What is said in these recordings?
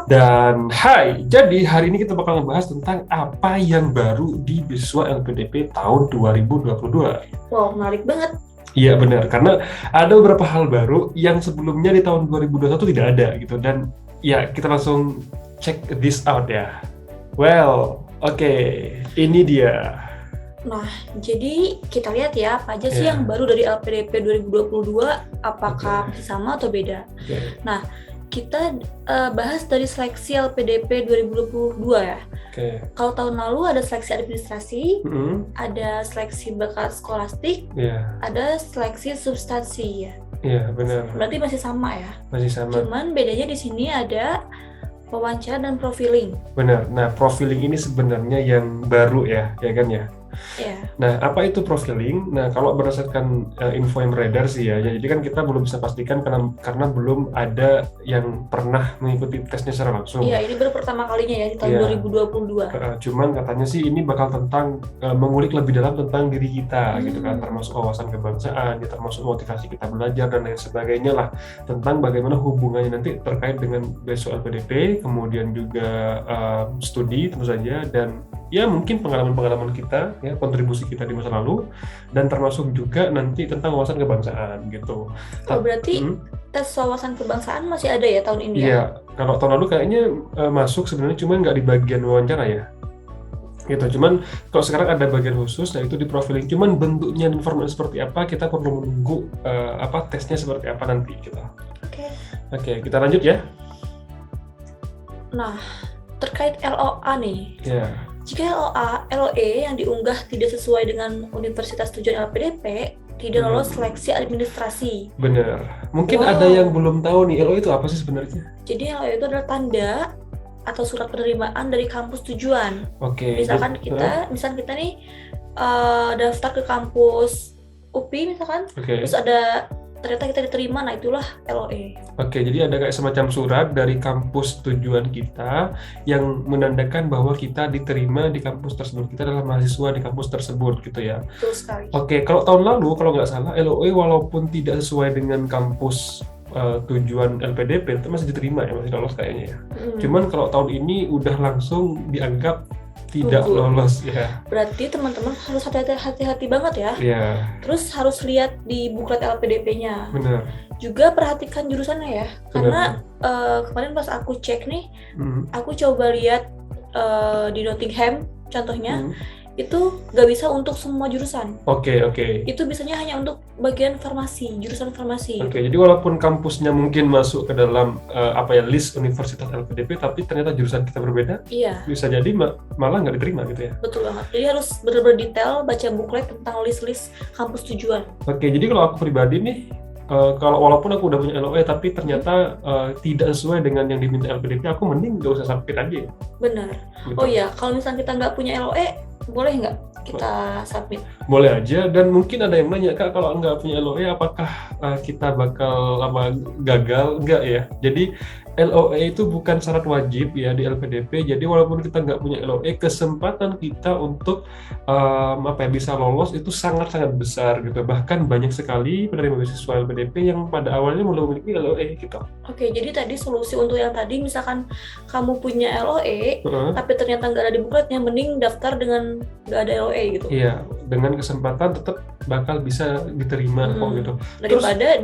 Dan jadi hari ini kita bakal ngebahas tentang apa yang baru di beasiswa LPDP tahun 2022. Wow, menarik banget. Iya benar, karena ada beberapa hal baru yang sebelumnya di tahun 2021 tidak ada gitu. Dan ya kita langsung check this out ya. Well, oke, ini dia. Nah, jadi kita lihat ya, apa aja sih Ya. yang baru dari LPDP 2022, apakah masih sama atau beda. Oke. Nah, kita bahas dari seleksi LPDP 2022 ya. Oke. Kalau tahun lalu ada seleksi administrasi, Mm-mm. ada seleksi bakat skolastik, Iya, ada seleksi substansi ya. iya benar, Berarti masih sama ya. masih sama. Cuman bedanya di sini ada wawancara dan profiling. Benar. Nah, profiling ini sebenarnya yang baru ya kan ya. Ya. Nah, apa itu profiling? Nah, kalau berdasarkan info yang beredar sih ya, jadi kan kita belum bisa pastikan karena belum ada yang pernah mengikuti tesnya secara langsung. Iya, ini baru pertama kalinya ya di tahun Iya. 2022. Cuman katanya sih ini bakal tentang mengulik lebih dalam tentang diri kita gitu kan, termasuk wawasan kebangsaan, ya, termasuk motivasi kita belajar dan lain sebagainya lah, tentang bagaimana hubungannya nanti terkait dengan beasiswa LPDP, kemudian juga studi tentu saja, dan ya mungkin pengalaman-pengalaman kita, ya kontribusi kita di masa lalu, dan termasuk juga nanti tentang wawasan kebangsaan gitu. Oh, berarti tes wawasan kebangsaan masih ada ya tahun ini ya? Iya, kalau tahun lalu kayaknya masuk sebenarnya, cuma nggak di bagian wawancara ya. Gitu. Cuman kalau sekarang ada bagian khusus, nah itu di profiling. Cuman bentuknya dan formatnya seperti apa, kita perlu menunggu tesnya seperti apa nanti gitu. Oke, kita lanjut ya. Nah, terkait LOA nih. Ya. Jika LOE yang diunggah tidak sesuai dengan universitas tujuan LPDP, tidak lolos seleksi administrasi. Bener. Mungkin Wow. ada yang belum tahu nih, LOE itu apa sih sebenarnya? Jadi LOE itu adalah tanda atau surat penerimaan dari kampus tujuan. Oke. Misalkan kita nih daftar ke kampus UPI misalkan, Oke. terus ada ternyata kita diterima, nah itulah LOE. Oke, jadi ada kayak semacam surat dari kampus tujuan kita yang menandakan bahwa kita diterima di kampus tersebut. Kita adalah mahasiswa di kampus tersebut gitu ya. Betul sekali. Oke, kalau tahun lalu kalau nggak salah LOE walaupun tidak sesuai dengan kampus tujuan LPDP itu masih diterima ya, masih lolos kayaknya ya. Cuman kalau tahun ini udah langsung dianggap tidak lolos ya. Berarti teman-teman harus hati-hati banget ya. Iya. Terus harus lihat di buklet LPDP-nya. Benar. Juga perhatikan jurusannya ya. Karena kemarin pas aku cek nih, aku coba lihat di Nottingham contohnya, itu nggak bisa untuk semua jurusan. Oke. Itu biasanya hanya untuk bagian farmasi, jurusan farmasi. Oke, jadi walaupun kampusnya mungkin masuk ke dalam list universitas LPDP, tapi ternyata jurusan kita berbeda. Iya. Bisa jadi malah nggak diterima gitu ya. Betul banget. Jadi harus benar-benar detail baca buklet tentang list-list kampus tujuan. Oke, jadi kalau aku pribadi nih, kalau walaupun aku udah punya LOE tapi ternyata tidak sesuai dengan yang diminta LPDP, aku mending nggak usah submit aja ya. Benar. Gitu. Oh iya, kalau misalnya kita nggak punya LOE, boleh nggak kita submit? Boleh aja, dan mungkin ada yang nanya, Kak, kalau nggak punya LOE apakah kita bakal gagal? Enggak ya. Jadi LOE itu bukan syarat wajib ya di LPDP. Jadi walaupun kita nggak punya LOE, kesempatan kita untuk bisa lolos itu sangat-sangat besar gitu. Bahkan banyak sekali penerima beasiswa LPDP yang pada awalnya belum memiliki LOE gitu. Oke, jadi tadi solusi untuk yang tadi, misalkan kamu punya LOE, tapi ternyata nggak ada di bukletnya, mending daftar dengan nggak ada LOE gitu. Iya, dengan kesempatan tetap bakal bisa diterima kok gitu. Daripada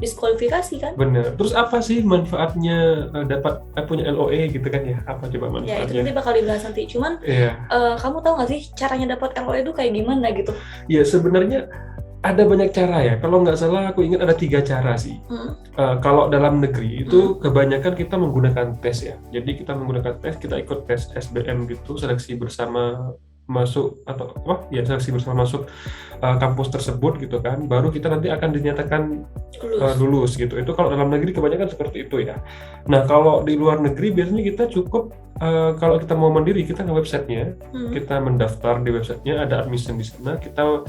diskualifikasi kan? Bener. Terus apa sih manfaatnya dapat punya LOE gitu kan ya? Apa coba manfaatnya? Ya, itu nanti bakal dibahas nanti. Cuman kamu tahu nggak sih caranya dapat LOE itu kayak gimana gitu? Ya sebenarnya ada banyak cara ya. Kalau nggak salah aku ingat ada 3 cara sih. Kalau dalam negeri itu kebanyakan kita menggunakan tes ya. Jadi kita menggunakan tes, kita ikut tes SBM gitu, seleksi bersama masuk atau seleksi bersama masuk kampus tersebut gitu kan, baru kita nanti akan dinyatakan lulus gitu. Itu kalau dalam negeri kebanyakan seperti itu ya. Nah kalau di luar negeri biasanya kita cukup kalau kita mau mandiri, kita ke websitenya, kita mendaftar di websitenya, ada admission di sana, kita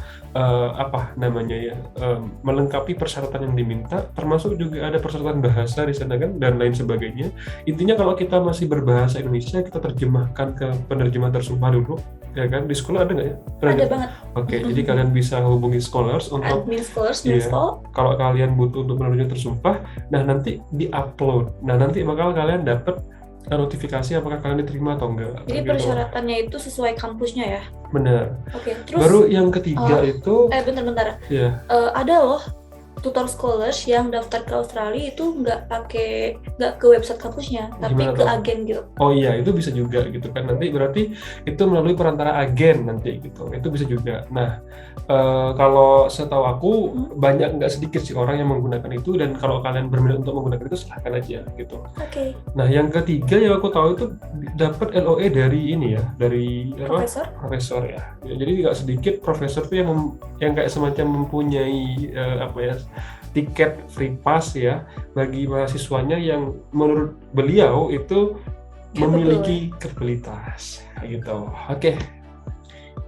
melengkapi persyaratan yang diminta, termasuk juga ada persyaratan bahasa di sana kan, dan lain sebagainya. Intinya kalau kita masih berbahasa Indonesia, kita terjemahkan ke penerjemah tersumpah dulu, ya kan? Di sekolah ada nggak ya? Ada banget. Oke, jadi kalian bisa hubungi Scholars untuk admin Scholars, kalau kalian butuh untuk penerjemah tersumpah, nah nanti di-upload. Nah nanti bakal kalian dapat notifikasi apakah kalian diterima atau enggak. Jadi gitu. persyaratannya itu sesuai kampusnya ya? Benar. Oke, terus baru yang ketiga itu bentar. Ya. Ada loh tutor scholars yang daftar ke Australia itu nggak ke website kampusnya, tapi Gimana ke tuh? agen gitu. Oh iya, itu bisa juga gitu kan. Nanti berarti itu melalui perantara agen nanti gitu. Itu bisa juga. Nah, kalau setahu aku banyak, nggak sedikit sih orang yang menggunakan itu, dan kalau kalian berminat untuk menggunakan itu silahkan aja gitu. Oke. Nah, yang ketiga yang aku tahu itu dapat LOE dari ini ya, dari profesor ya. Jadi nggak sedikit profesor tuh yang kayak semacam mempunyai tiket free pass ya bagi mahasiswanya yang menurut beliau itu memiliki kapabilitas gitu. Oke.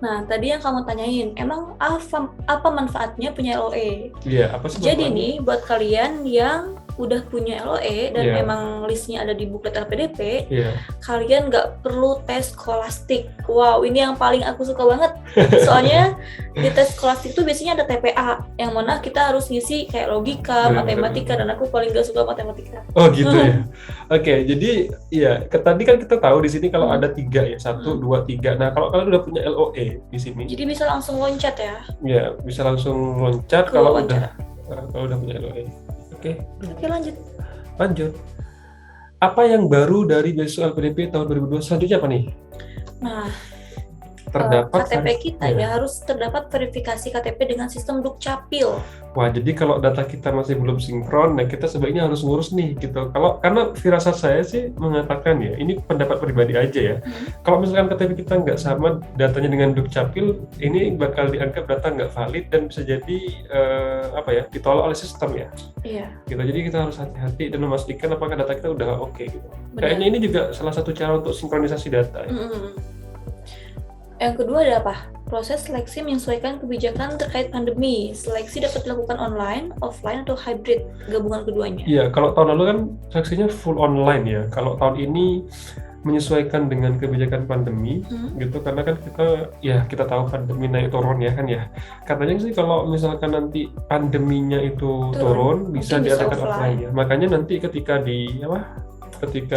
Nah, tadi yang kamu tanyain, emang apa manfaatnya punya LOE? Iya, apa sih Jadi manfaatnya? nih, buat kalian yang udah punya LOE dan memang listnya ada di buklet LPDP, kalian nggak perlu tes skolastik. Wow, ini yang paling aku suka banget. Soalnya di tes skolastik itu biasanya ada TPA, yang mana kita harus ngisi kayak logika, matematika, dan aku paling nggak suka matematika. Oh gitu ya. Oke, jadi ya tadi kan kita tahu di sini kalau ada 3 ya, 1, 2, 3. Nah, kalau kalian udah punya LOE di sini, jadi bisa langsung loncat ya? Ya, bisa langsung loncat kalau udah punya LOE. Oke, lanjut. Apa yang baru dari beasiswa LPDP tahun 2002 selanjutnya apa nih? Nah, terdapat KTP kita ya harus terdapat verifikasi KTP dengan sistem Dukcapil. Wah, jadi kalau data kita masih belum sinkron, nah kita sebaiknya harus ngurus nih gitu. Karena firasat saya sih mengatakan ya, ini pendapat pribadi aja ya. Kalau misalkan KTP kita nggak sama datanya dengan Dukcapil, ini bakal dianggap data nggak valid dan bisa jadi ditolak oleh sistem ya. Iya. Gitu. Jadi kita harus hati-hati dan memastikan apakah data kita udah oke gitu. Kayaknya ini juga salah satu cara untuk sinkronisasi data. Ya. Yang kedua ada apa? Proses seleksi menyesuaikan kebijakan terkait pandemi. Seleksi dapat dilakukan online, offline, atau hybrid, gabungan keduanya. Iya, kalau tahun lalu kan seleksinya full online ya. Kalau tahun ini menyesuaikan dengan kebijakan pandemi gitu, karena kan kita tahu pandemi naik turun ya kan ya. Katanya sih kalau misalkan nanti pandeminya itu turun bisa diadakan offline ya. Makanya nanti ketika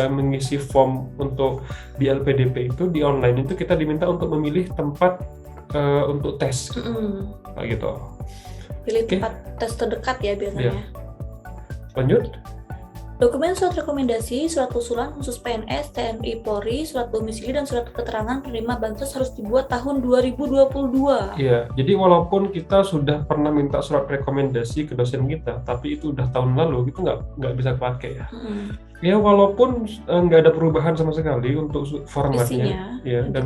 mengisi form untuk di LPDP itu di online itu kita diminta untuk memilih tempat untuk tes gitu. Pilih tempat tes terdekat ya biasanya. Lanjut. Dokumen surat rekomendasi, surat usulan khusus PNS, TNI, Polri, surat domisili, dan surat keterangan penerima bansos harus dibuat tahun 2022. Iya, jadi walaupun kita sudah pernah minta surat rekomendasi ke dosen kita, tapi itu udah tahun lalu, itu nggak bisa pakai ya. Ya walaupun nggak ada perubahan sama sekali untuk formatnya, dan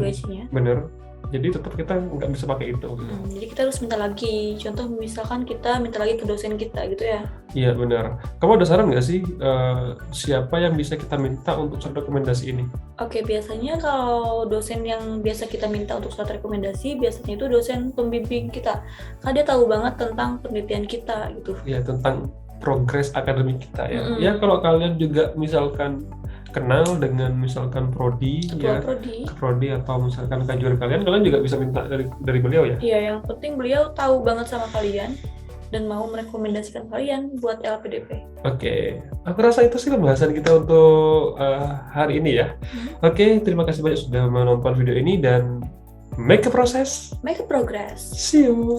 bener. Jadi tetap kita nggak bisa pakai itu. Jadi kita harus minta lagi. Contoh misalkan kita minta lagi ke dosen kita gitu ya. Iya benar. Kamu ada saran nggak sih siapa yang bisa kita minta untuk surat rekomendasi ini? Oke, biasanya kalau dosen yang biasa kita minta untuk surat rekomendasi, biasanya itu dosen pembimbing kita. Karena dia tahu banget tentang penelitian kita gitu. Iya, tentang progres akademik kita ya. Ya kalau kalian juga misalkan kenal dengan misalkan prodi atau misalkan kajuan kalian juga bisa minta dari beliau ya. Iya, yang penting beliau tahu banget sama kalian dan mau merekomendasikan kalian buat LPDP. Oke, aku rasa itu sih pembahasan kita untuk hari ini ya. Oke, terima kasih banyak sudah menonton video ini dan make a progress. See you.